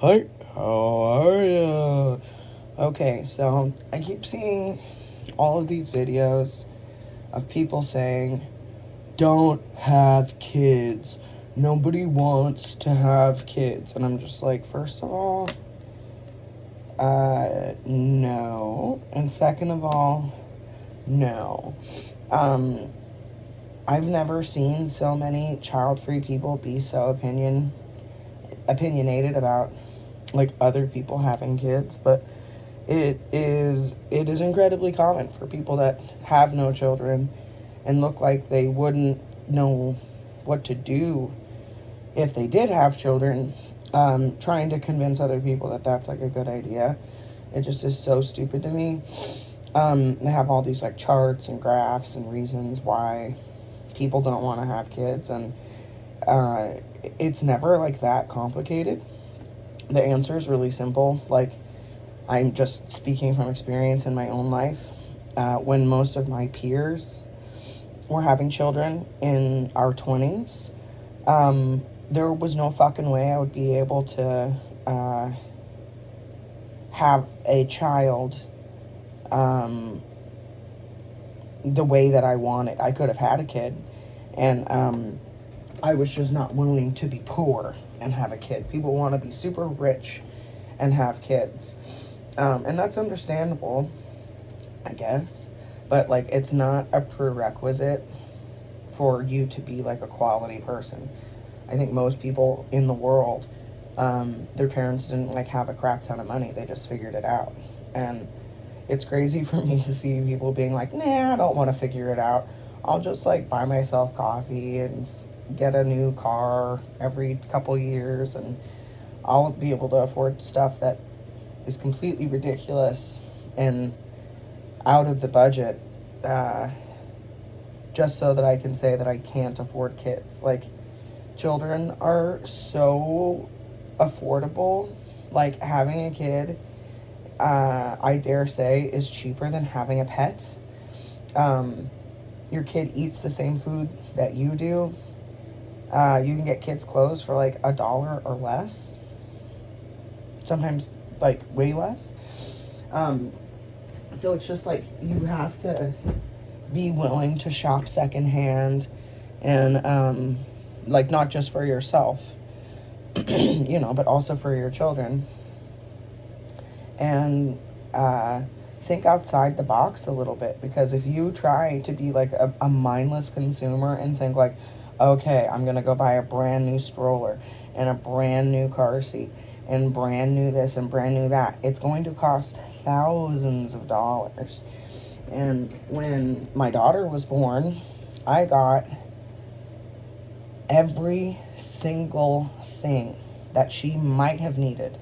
Hi, how are you? Okay, so I keep seeing all of these videos of people saying, don't have kids. Nobody wants to have kids. And I'm just like, first of all, no. And second of all, no. I've never seen so many child-free people be so opinionated about like other people having kids, but it is incredibly common for people that have no children and look like they wouldn't know what to do if they did have children, trying to convince other people that that's like a good idea. It just is so stupid to me. They have all these like charts and graphs and reasons why people don't want to have kids, and it's never like that complicated. The answer is really simple. Like, I'm just speaking from experience in my own life. When most of my peers were having children in our 20s, there was no fucking way I would be able to have a child the way that I wanted. I could have had a kid, and I was just not willing to be poor and have a kid. People want to be super rich and have kids. And that's understandable, I guess. But, like, it's not a prerequisite for you to be, like, a quality person. I think most people in the world, their parents didn't, like, have a crap ton of money. They just figured it out. And it's crazy for me to see people being like, nah, I don't want to figure it out. I'll just, like, buy myself coffee and get a new car every couple years, and I'll be able to afford stuff that is completely ridiculous and out of the budget, just so that I can say that I can't afford kids. Like, children are so affordable. Like, having a kid, I dare say, is cheaper than having a pet. Your kid eats the same food that you do. You can get kids clothes for like $1 or less. Sometimes like way less. So it's just like you have to be willing to shop secondhand, and like not just for yourself, but also for your children. And think outside the box a little bit, because if you try to be like a mindless consumer and think like, okay, I'm gonna go buy a brand new stroller and a brand new car seat and brand new this and brand new that, it's going to cost thousands of dollars. And when my daughter was born, I got every single thing that she might have needed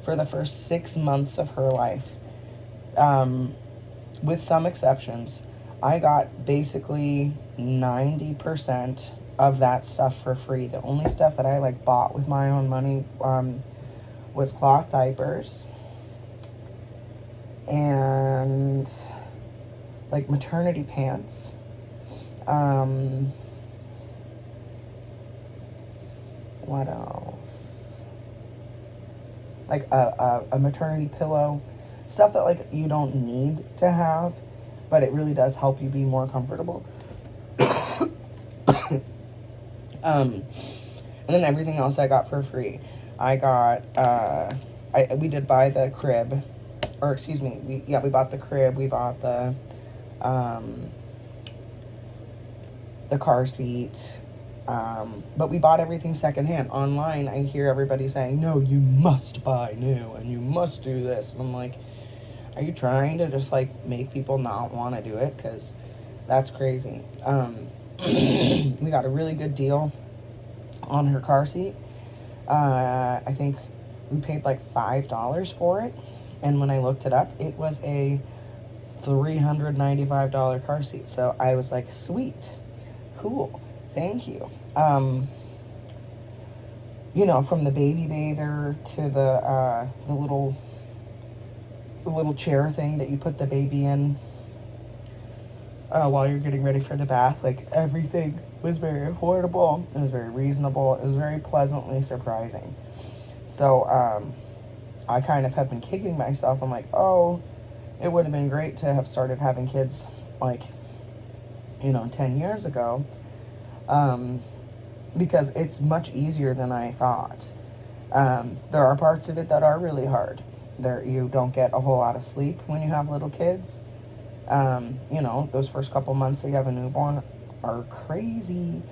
for the first 6 months of her life. With some exceptions, I got basically 90% of that stuff for free. The only stuff that I like bought with my own money was cloth diapers and like maternity pants. What else? Like a maternity pillow. Stuff that like you don't need to have, but it really does help you be more comfortable. And then everything else I got for free. I got we did buy the crib, or excuse me, we bought the crib. We bought the car seat. But we bought everything secondhand. Online, I hear everybody saying, no, you must buy new and you must do this. And I'm like, are you trying to just like make people not want to do it? Because that's crazy. We got a really good deal on her car seat. I think we paid like $5 for it. And when I looked it up, it was a $395 car seat. So I was like, sweet, cool, thank you. From the baby bather to the little chair thing that you put the baby in while you're getting ready for the bath. Like, everything was very affordable. It was very reasonable. It was very pleasantly surprising. So I kind of have been kicking myself. I'm like, oh, it would have been great to have started having kids like, 10 years ago, because it's much easier than I thought. There are parts of it that are really hard. You don't get a whole lot of sleep when you have little kids. Those first couple months that you have a newborn are crazy.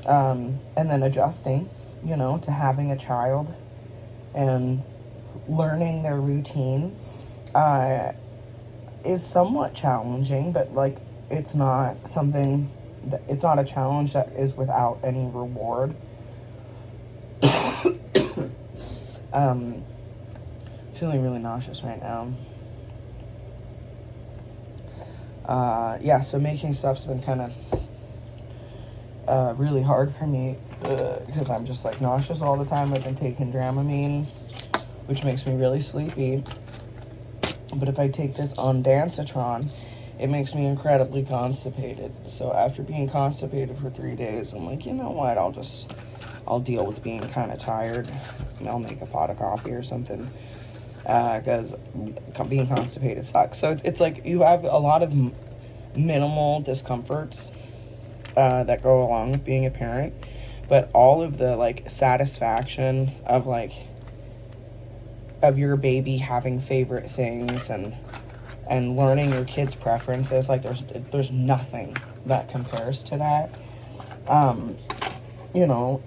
And then adjusting, to having a child and learning their routine is somewhat challenging, but like it's not a challenge that is without any reward. Feeling really nauseous right now. So making stuff's been kind of really hard for me because I'm just like nauseous all the time. I've been taking Dramamine, which makes me really sleepy. But if I take this ondansetron, it makes me incredibly constipated. So after being constipated for 3 days, I'm like, you know what? I'll deal with being kind of tired. And I'll make a pot of coffee or something. Because being constipated sucks. So it's like you have a lot of minimal discomforts that go along with being a parent. But all of the like satisfaction of your baby having favorite things and learning your kids' preferences, like there's nothing that compares to that.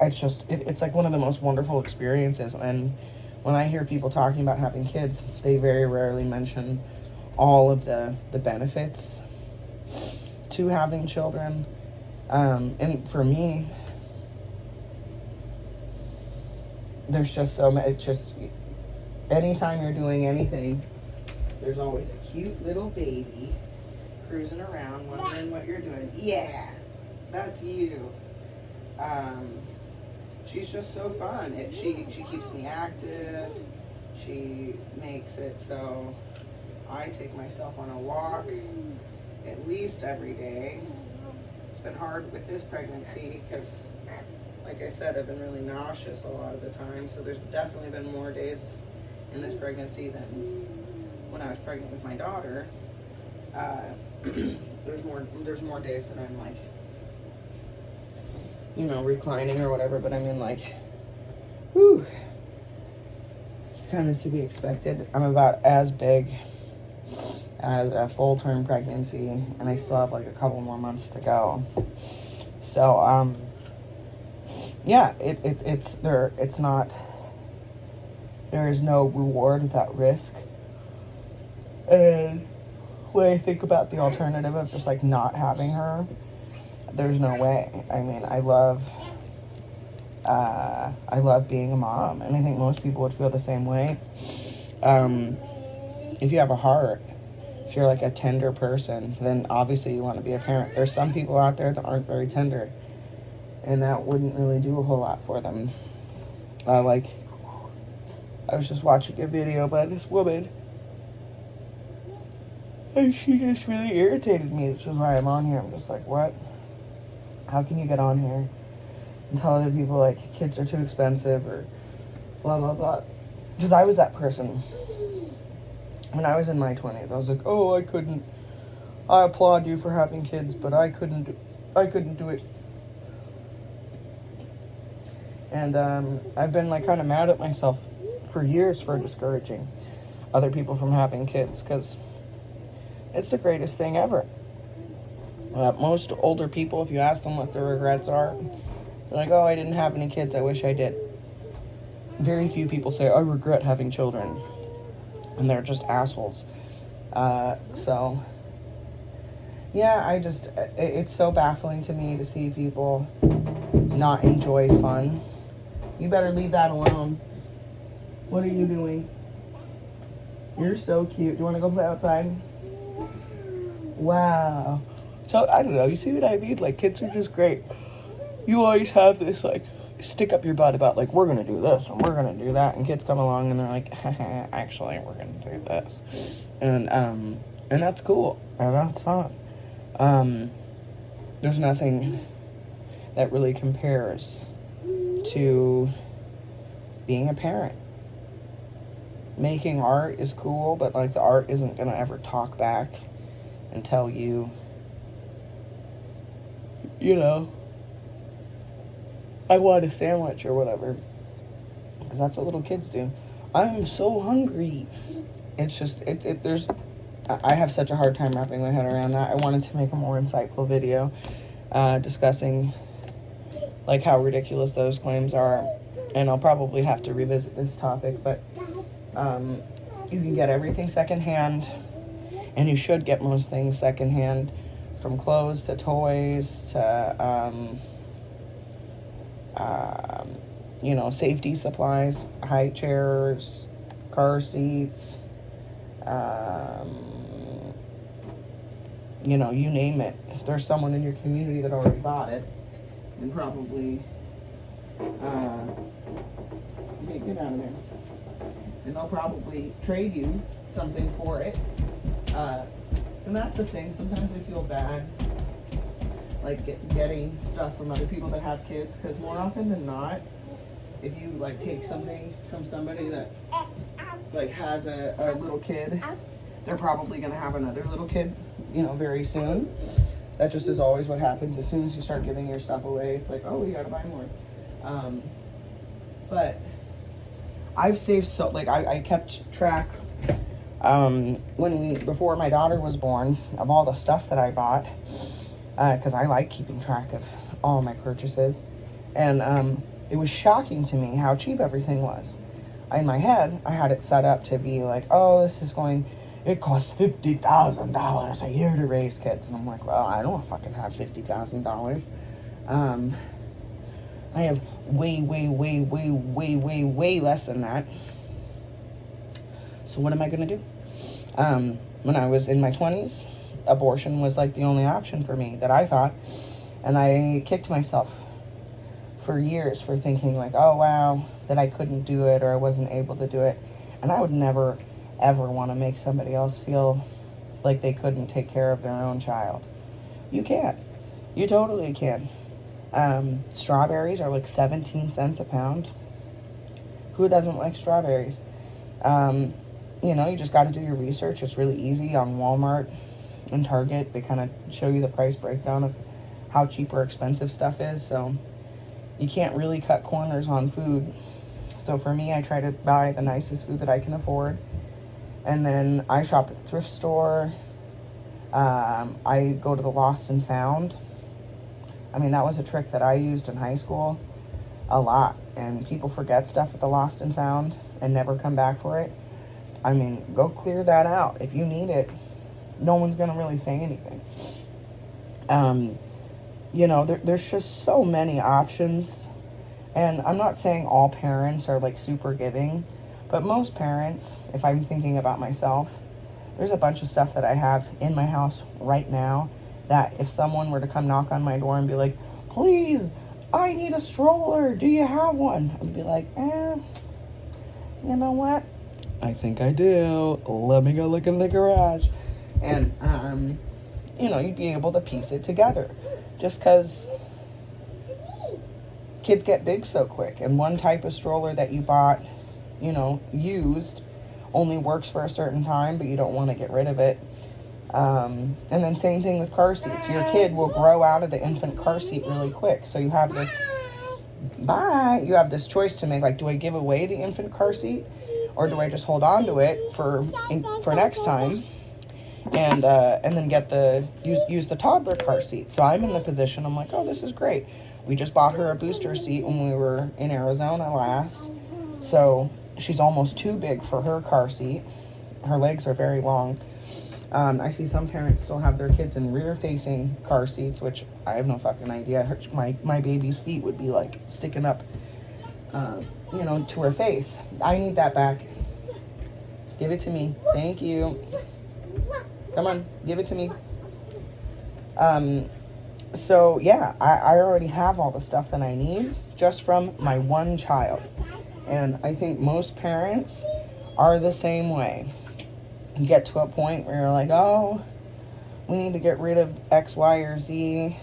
It's just it's like one of the most wonderful experiences. And when I hear people talking about having kids, they very rarely mention all of the benefits to having children. And for me, there's just so much. It's just anytime you're doing anything, there's always a cute little baby cruising around wondering what you're doing. Yeah, that's you. She's just so fun. She keeps me active. She makes it so I take myself on a walk at least every day. It's been hard with this pregnancy because, like I said, I've been really nauseous a lot of the time. So there's definitely been more days in this pregnancy than when I was pregnant with my daughter. There's more days that I'm like, reclining or whatever, but I mean like, whew, it's kind of to be expected. I'm about as big as a full-term pregnancy, and I still have like a couple more months to go. So, there is no reward without risk. And when I think about the alternative of just like not having her, there's no way. I mean, I love being a mom, and I think most people would feel the same way. If you have a heart, if you're like a tender person, then obviously you want to be a parent. There's some people out there that aren't very tender, and that wouldn't really do a whole lot for them. I was just watching a video by this woman, and she just really irritated me, which is why I'm on here. I'm just like, what? How can you get on here and tell other people like kids are too expensive or blah blah blah? Because I was that person when I was in my 20s. I was like, oh, I applaud you for having kids, but I couldn't do it. And I've been like kind of mad at myself for years for discouraging other people from having kids, because it's the greatest thing ever. Most older people, if you ask them what their regrets are, they're like, oh, I didn't have any kids, I wish I did. Very few people say, I regret having children. And they're just assholes. So, yeah, it's so baffling to me to see people not enjoy fun. You better leave that alone. What are you doing? You're so cute. Do you want to go play outside? Wow. So, I don't know. You see what I mean? Like, kids are just great. You always have this, like, stick up your butt about, like, we're going to do this and we're going to do that. And kids come along and they're like, actually, we're going to do this. And that's cool. And that's fun. There's nothing that really compares to being a parent. Making art is cool, but like the art isn't gonna ever talk back and tell you, you know, I want a sandwich or whatever. Because that's what little kids do. I'm so hungry. It's just, I have such a hard time wrapping my head around that. I wanted to make a more insightful video discussing like how ridiculous those claims are. And I'll probably have to revisit this topic, but you can get everything secondhand, and you should get most things secondhand, from clothes to toys to you know, safety supplies, high chairs, car seats, you know, you name it. If there's someone in your community that already bought it, and probably get out of there. And they'll probably trade you something for it. And that's the thing. Sometimes I feel bad, like getting stuff from other people that have kids, because more often than not, if you like take something from somebody that like has a little kid, they're probably gonna have another little kid, you know, very soon. That just is always what happens. As soon as you start giving your stuff away, it's like, oh, you gotta buy more. But I've saved so, like, I kept track before my daughter was born, of all the stuff that I bought, because I like keeping track of all my purchases, and it was shocking to me how cheap everything was. In my head, I had it set up to be like, oh, it costs $50,000 a year to raise kids, and I'm like, well, I don't fucking have $50,000. I have way less than that. So what am I gonna do? When I was in my 20s, abortion was like the only option for me that I thought, and I kicked myself for years for thinking like, oh wow, that I couldn't do it or I wasn't able to do it. And I would never ever want to make somebody else feel like they couldn't take care of their own child. You can. You totally can. Strawberries are like 17 cents a pound. Who doesn't like strawberries? You know, you just got to do your research. It's really easy on Walmart and Target. They kind of show you the price breakdown of how cheap or expensive stuff is. So you can't really cut corners on food. So for me, I try to buy the nicest food that I can afford. And then I shop at the thrift store. I go to the Lost and Found. I mean, that was a trick that I used in high school a lot. And people forget stuff at the Lost and Found and never come back for it. I mean, go clear that out. If you need it, no one's going to really say anything. You know, there's just so many options. And I'm not saying all parents are like super giving, but most parents, if I'm thinking about myself, there's a bunch of stuff that I have in my house right now that if someone were to come knock on my door and be like, please, I need a stroller, do you have one? I'd be like, you know what? I think I do. Let me go look in the garage. And, you know, you'd be able to piece it together. Just because kids get big so quick. And one type of stroller that you bought, you know, used, only works for a certain time, but you don't want to get rid of it. And then same thing with car seats. Your kid will grow out of the infant car seat really quick. So you have this, you have this choice to make. Like, do I give away the infant car seat? Or do I just hold on to it for next time, and then get use the toddler car seat? So I'm in the position. I'm like, oh, this is great. We just bought her a booster seat when we were in Arizona last, so she's almost too big for her car seat. Her legs are very long. I see some parents still have their kids in rear-facing car seats, which I have no fucking idea. My baby's feet would be like sticking up, you know, to her face. I need that back. Give it to me. Thank you. Come on, give it to me. So yeah, I already have all the stuff that I need just from my one child. And I think most parents are the same way. You get to a point where you're like, oh, we need to get rid of X, Y, or Z.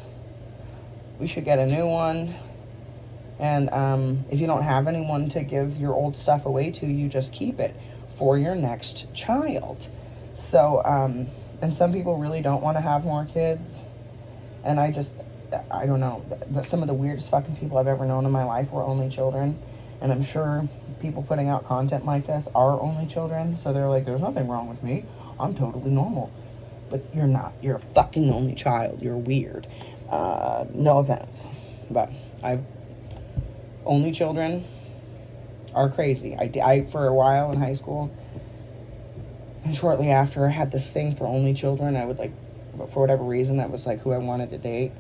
We should get a new one. And if you don't have anyone to give your old stuff away to, you just keep it for your next child. So, and some people really don't want to have more kids. And I don't know. Some of the weirdest fucking people I've ever known in my life were only children. And I'm sure people putting out content like this are only children. So they're like, there's nothing wrong with me. I'm totally normal. But you're not. You're a fucking only child. You're weird. No offense. But only children are crazy. I for a while in high school, and shortly after, I had this thing for only children. I would like, for whatever reason, that was like who I wanted to date.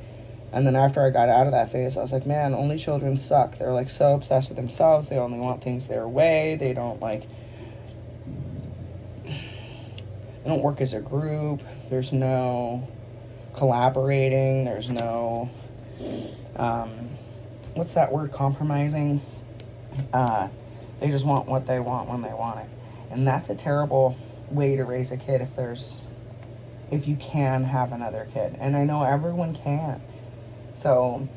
And then after I got out of that phase, I was like, man, only children suck. They're like so obsessed with themselves. They only want things their way. They don't work as a group. There's no collaborating. There's no, what's that word, compromising? They just want what they want when they want it. And that's a terrible way to raise a kid if you can have another kid. And I know everyone can. So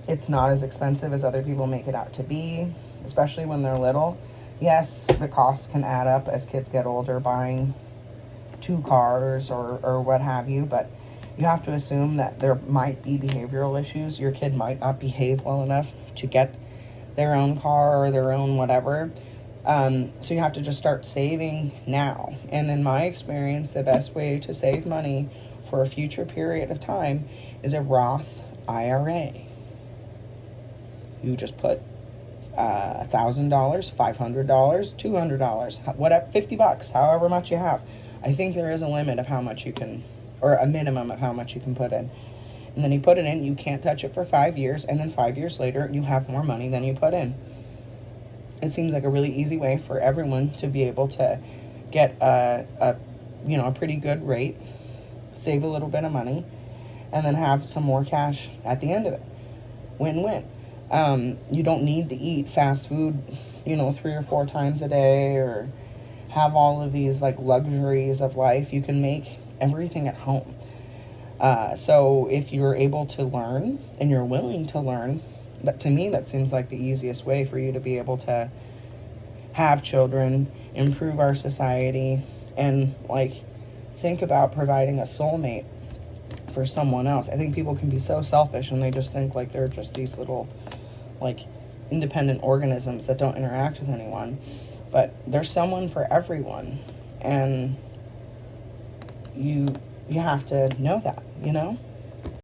it's not as expensive as other people make it out to be, especially when they're little. Yes, the costs can add up as kids get older, buying 2 cars or what have you, but you have to assume that there might be behavioral issues. Your kid might not behave well enough to get their own car or their own whatever. So you have to just start saving now. And in my experience, the best way to save money for a future period of time is a Roth IRA. You just put $1,000, $500, $200, whatever, $50, however much you have. I think there is a limit of how much you can, or a minimum of how much you can put in. And then you put it in, you can't touch it for 5 years, and then 5 years later, you have more money than you put in. It seems like a really easy way for everyone to be able to get a pretty good rate, save a little bit of money, and then have some more cash at the end of it. Win-win. You don't need to eat fast food, 3 or 4 times a day, or have all of these like luxuries of life. You can make everything at home. So if you're able to learn and you're willing to learn, but to me, that seems like the easiest way for you to be able to have children, improve our society, and think about providing a soulmate for someone else. I think people can be so selfish and they just think like they're just these little independent organisms that don't interact with anyone. But there's someone for everyone, and you have to know that,